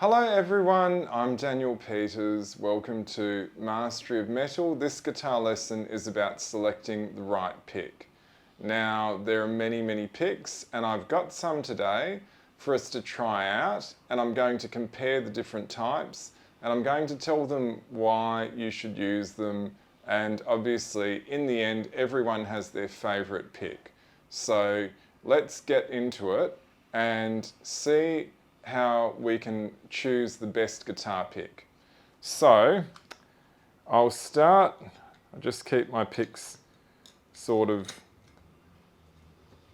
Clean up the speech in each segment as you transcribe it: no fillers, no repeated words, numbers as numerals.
Hello everyone, I'm Daniel Peters. Welcome to Mastery of Metal. This guitar lesson is about selecting the right pick. Now, there are many picks, and I've got some today for us to try out, and I'm going to compare the different types, and I'm going to tell them why you should use them, and obviously in the end everyone has their favorite pick. So let's get into it and see how we can choose the best guitar pick. So I'll just keep my picks sort of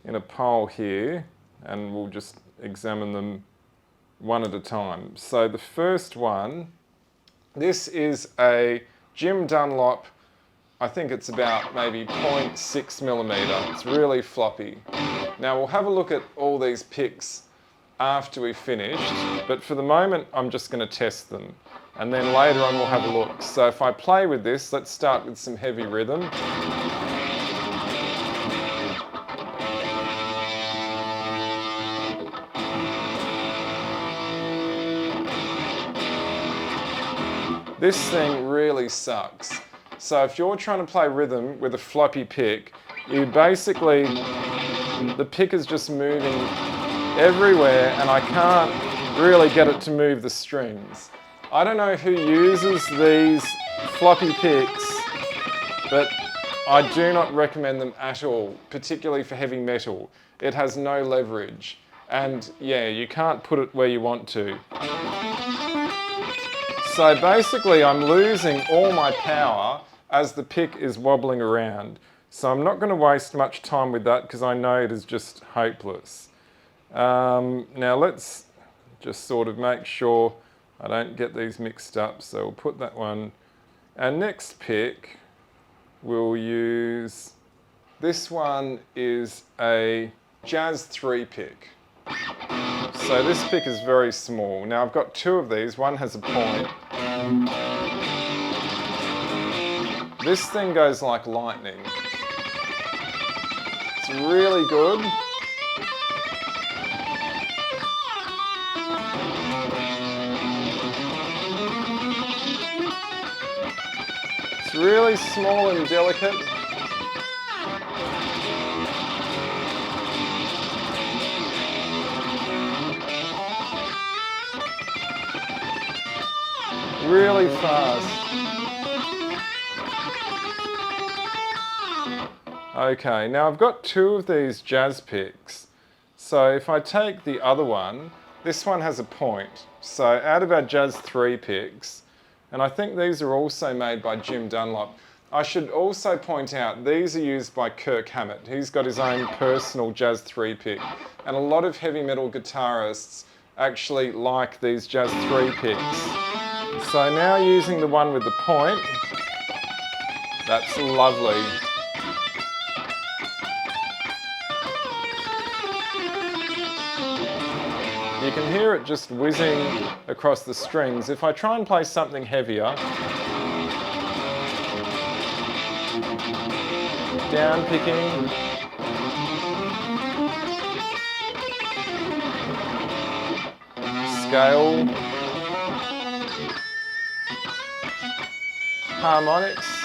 in a pile here, and we'll just examine them one at a time. So the first one, this is a Jim Dunlop. I think it's about maybe 0.6 millimeter. It's really floppy. Now we'll have a look at all these picks after we've finished, but for the moment I'm just going to test them, and then later on we'll have a look. So if I play with this, let's start with some heavy rhythm. This thing really sucks. So if you're trying to play rhythm with a floppy pick, you basically, the pick is just moving everywhere and I can't really get it to move the strings. I don't know who uses these floppy picks, but I do not recommend them at all, particularly for heavy metal. It has no leverage, and yeah, you can't put it where you want to. So basically I'm losing all my power as the pick is wobbling around. So I'm not going to waste much time with that because I know it is just hopeless. Now let's just sort of make sure I don't get these mixed up, so we'll put that one. Our next pick, we'll use, this one is a Jazz 3 pick. So this pick is very small. Now I've got two of these, one has a point. This thing goes like lightning. It's really good. It's really small and delicate. Really fast. Okay, now I've got two of these jazz picks. So if I take the other one, this one has a point. So out of our Jazz 3 picks, and I think these are also made by Jim Dunlop. I should also point out, these are used by Kirk Hammett. He's got his own personal Jazz 3 pick. And a lot of heavy metal guitarists actually like these Jazz 3 picks. So now using the one with the point, that's lovely. You can hear it just whizzing across the strings. If I try and play something heavier, down picking, scale, harmonics.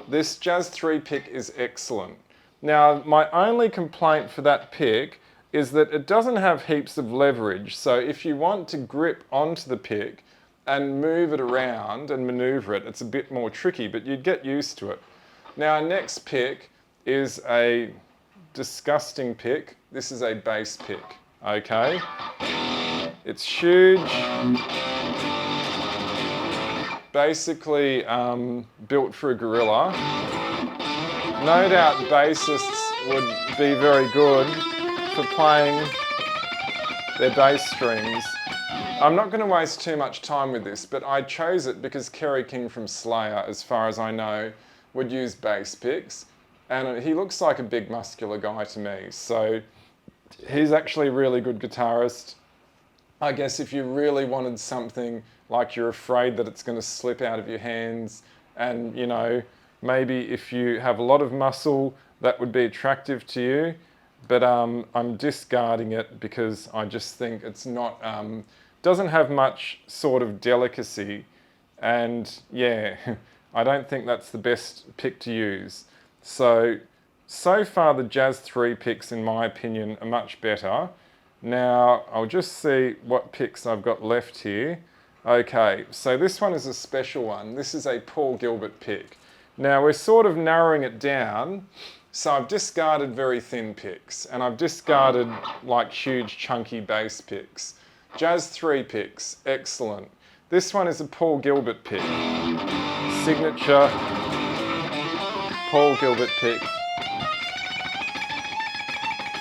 This Jazz 3 pick is excellent. Now, my only complaint for that pick is that it doesn't have heaps of leverage. So if you want to grip onto the pick and move it around and maneuver it, it's a bit more tricky, but you'd get used to it. Now, our next pick is a disgusting pick. This is a bass pick, okay? It's huge. Basically built for a gorilla. No doubt bassists would be very good for playing their bass strings. I'm not going to waste too much time with this, but I chose it because Kerry King from Slayer, as far as I know, would use bass picks. And he looks like a big muscular guy to me, so he's actually a really good guitarist. I guess if you really wanted something like you're afraid that it's going to slip out of your hands, and you know, maybe if you have a lot of muscle, that would be attractive to you. but I'm discarding it because I just think it's not, doesn't have much sort of delicacy, and yeah, I don't think that's the best pick to use. So far the Jazz 3 picks, in my opinion, are much better. Now, I'll just see what picks I've got left here. Okay, so this one is a special one. This is a Paul Gilbert pick. Now, we're sort of narrowing it down. So I've discarded very thin picks, and I've discarded like huge chunky bass picks. Jazz 3 picks, excellent. This one is a Paul Gilbert pick. Signature Paul Gilbert pick.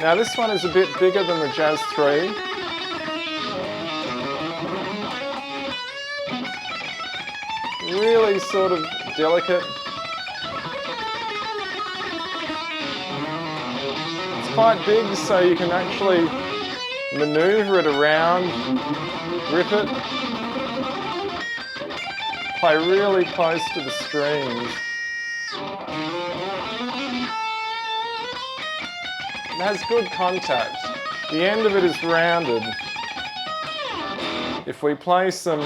Now this one is a bit bigger than the Jazz 3. Really sort of delicate. It's quite big, so you can actually maneuver it around, grip it, play really close to the strings. It has good contact. The end of it is rounded. If we play some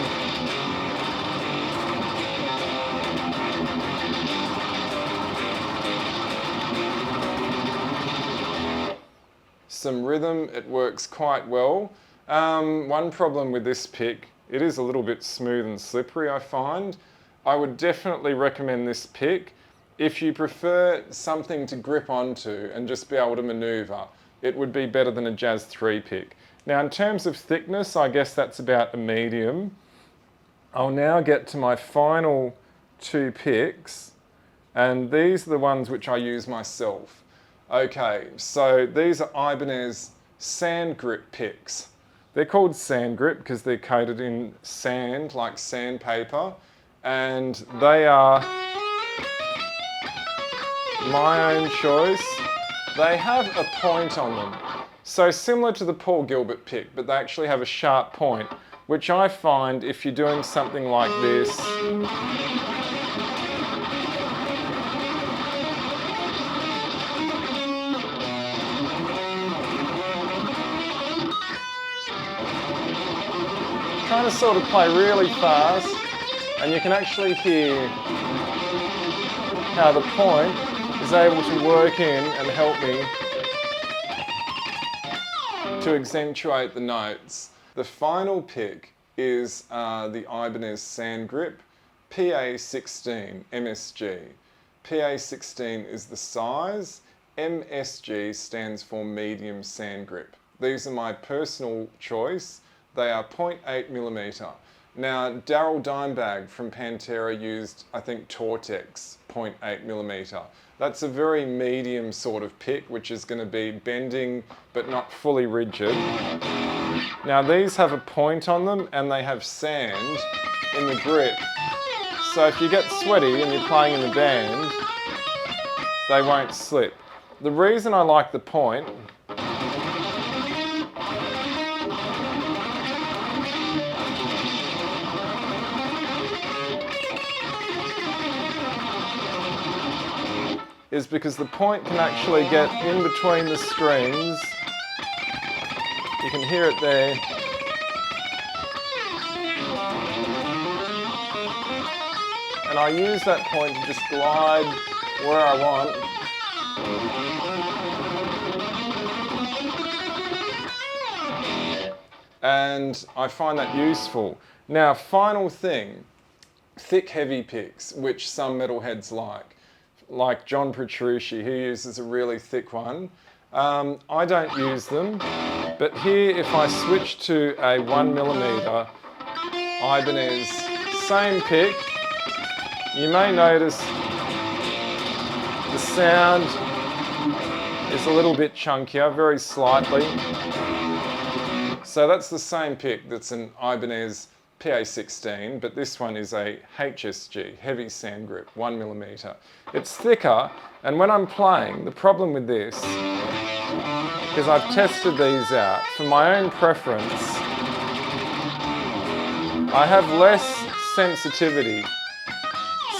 rhythm, it works quite well. One problem with this pick, it is a little bit smooth and slippery, I find. I would definitely recommend this pick if you prefer something to grip onto and just be able to maneuver. It would be better than a Jazz 3 pick. Now in terms of thickness, I guess that's about a medium. I'll now get to my final 2 picks, and these are the ones which I use myself. Okay, so these are Ibanez sand grip picks. They're called sand grip because they're coated in sand, like sandpaper, and they are my own choice. They have a point on them. So similar to the Paul Gilbert pick, but they actually have a sharp point, which I find if you're doing something like this, trying to sort of play really fast, and you can actually hear how the point is able to work in and help me to accentuate the notes. The final pick is the Ibanez Sand Grip PA16 MSG. PA16 is the size, MSG stands for medium sand grip. These are my personal choice. They are 0.8mm. Now, Daryl Dimebag from Pantera used, I think, Tortex 0.8mm. That's a very medium sort of pick, which is going to be bending but not fully rigid. Now, these have a point on them and they have sand in the grip. So if you get sweaty and you're playing in the band, they won't slip. The reason I like the point is because the point can actually get in between the strings. You can hear it there. And I use that point to just glide where I want. And I find that useful. Now, final thing, thick heavy picks, which some metalheads like John Petrucci, he uses a really thick one. I don't use them, but here if I switch to a 1mm Ibanez, same pick, you may notice the sound is a little bit chunkier, very slightly. So that's the same pick, that's an Ibanez PA16, but this one is a HSG, heavy sand grip, 1mm. It's thicker, and when I'm playing, the problem with this, because I've tested these out, for my own preference, I have less sensitivity.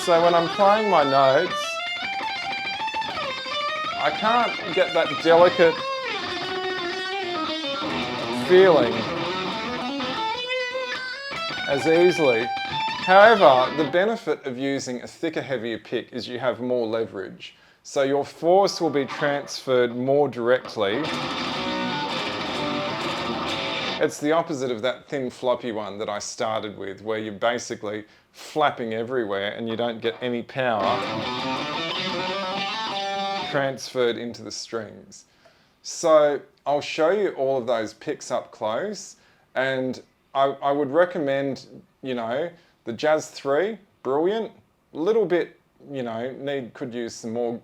So when I'm playing my notes, I can't get that delicate feeling as easily. However, the benefit of using a thicker, heavier pick is you have more leverage. So your force will be transferred more directly. It's the opposite of that thin, floppy one that I started with, where you're basically flapping everywhere and you don't get any power transferred into the strings. So I'll show you all of those picks up close, and I would recommend, the Jazz 3, brilliant. A little bit, could use some more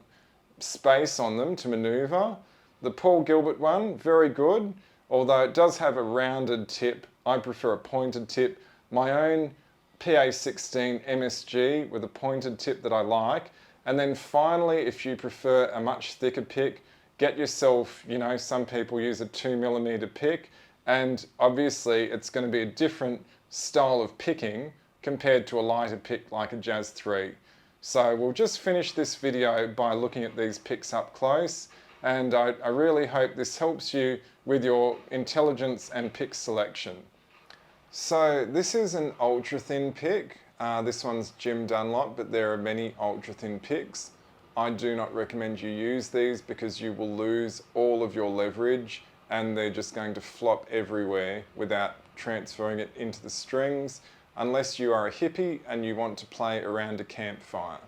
space on them to maneuver. The Paul Gilbert one, very good, although it does have a rounded tip. I prefer a pointed tip. My own PA16 MSG with a pointed tip that I like. And then finally, if you prefer a much thicker pick, get yourself, some people use a 2mm pick, and obviously it's going to be a different style of picking compared to a lighter pick like a Jazz 3. So we'll just finish this video by looking at these picks up close, and I really hope this helps you with your intelligence and pick selection. So this is an ultra thin pick. This one's Jim Dunlop, but there are many ultra thin picks. I do not recommend you use these because you will lose all of your leverage and they're just going to flop everywhere without transferring it into the strings, unless you are a hippie and you want to play around a campfire.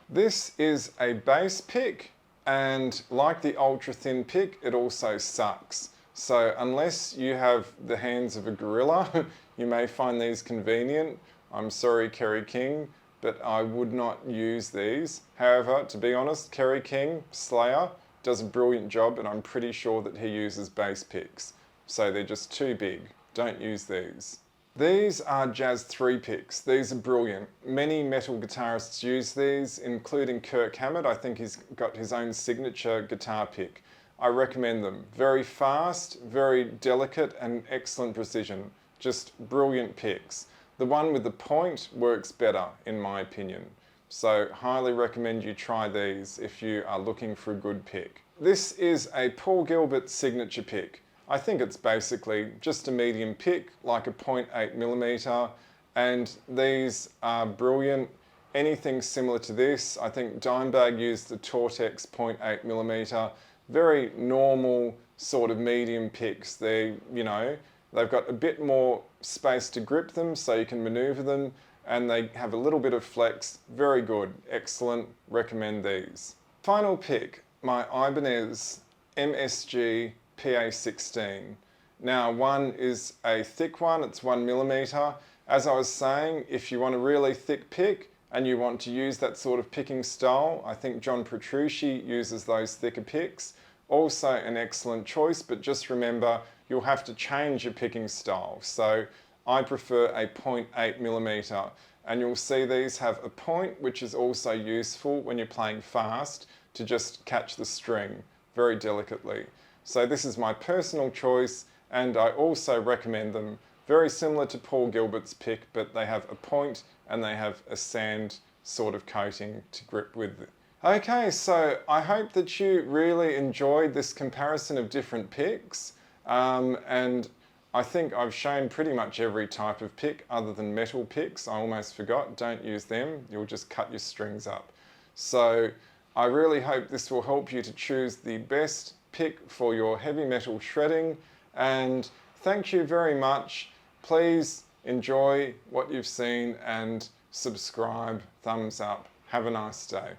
This is a bass pick, and like the ultra thin pick, it also sucks. So unless you have the hands of a gorilla, you may find these convenient. I'm sorry, Kerry King, but I would not use these. However, to be honest, Kerry King, Slayer, does a brilliant job, and I'm pretty sure that he uses bass picks. So they're just too big. Don't use these. These are Jazz 3 picks. These are brilliant. Many metal guitarists use these, including Kirk Hammett. I think he's got his own signature guitar pick. I recommend them. Very fast, very delicate, and excellent precision. Just brilliant picks. The one with the point works better, in my opinion. So highly recommend you try these if you are looking for a good pick. This is a Paul Gilbert signature pick. I think it's basically just a medium pick, like a 0.8mm, and these are brilliant. Anything similar to this, I think Dimebag used the Tortex 0.8mm. Very normal sort of medium picks. They've got a bit more space to grip them so you can maneuver them, and they have a little bit of flex. Very good, excellent, recommend these. Final pick, my Ibanez MSG PA16. Now, one is a thick one, it's 1mm. As I was saying, if you want a really thick pick and you want to use that sort of picking style, I think John Petrucci uses those thicker picks. Also an excellent choice, but just remember, you'll have to change your picking style. So I prefer a 0.8mm, and you'll see these have a point, which is also useful when you're playing fast to just catch the string very delicately. So this is my personal choice, and I also recommend them. Very similar to Paul Gilbert's pick, but they have a point and they have a sand sort of coating to grip with. Okay, so I hope that you really enjoyed this comparison of different picks, and I think I've shown pretty much every type of pick other than metal picks. I almost forgot, don't use them, you'll just cut your strings up. So I really hope this will help you to choose the best pick for your heavy metal shredding, and thank you very much. Please enjoy what you've seen and subscribe, thumbs up. Have a nice day.